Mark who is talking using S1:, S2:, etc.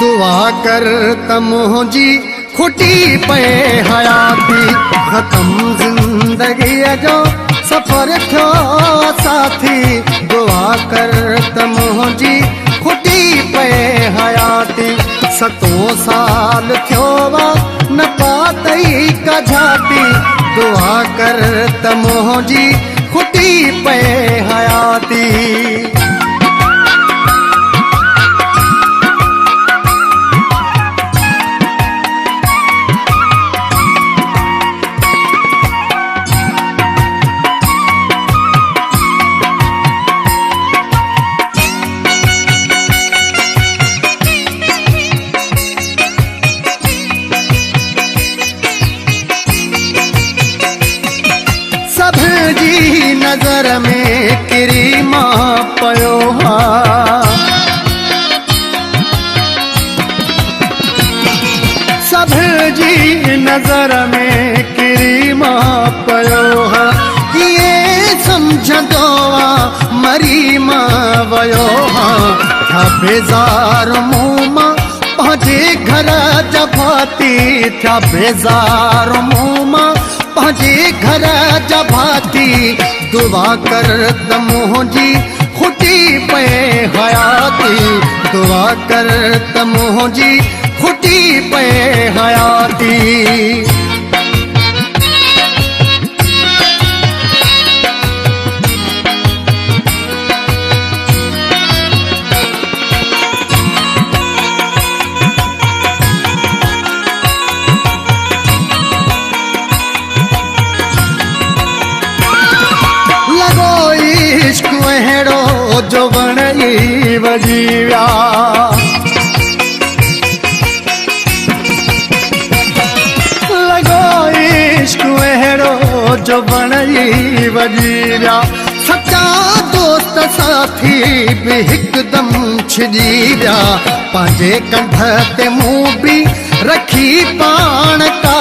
S1: दुआ कर त मुंहिंजी खुटी पे हयाती ख़त्म ज़िंदगी जो सफ़र थियो साथी दुआ कर त मुंहिंजी खुटी पे हयाती 7 साल थियो वा न पातई का झाती दुआ कर त मुंहिंजी खुटी पे हयाती जी नजर में किरी मां पयो हा सब जी नजर में किरी मां पयो हा ये समझंदो मरी मां वयो हा था बेज़ार मुंह मां पंहिंजे घर जा भाती था बेज़ार मुंह मां पंहिंजे घर जा भाती दुआ कर त मुंहिंजी खुटी पे हयाती दुआ कर त मुंहिंजी खुटी पे हयाती इश्क अहिड़ो जो वणई वॼी विया लॻो इश्क अहिड़ो जो वणई वॼी विया सच्चा दोस्त साथी बि हिकदमि छिॼी विया पंहिंजे कंठ ते मूं बि रखी पाण का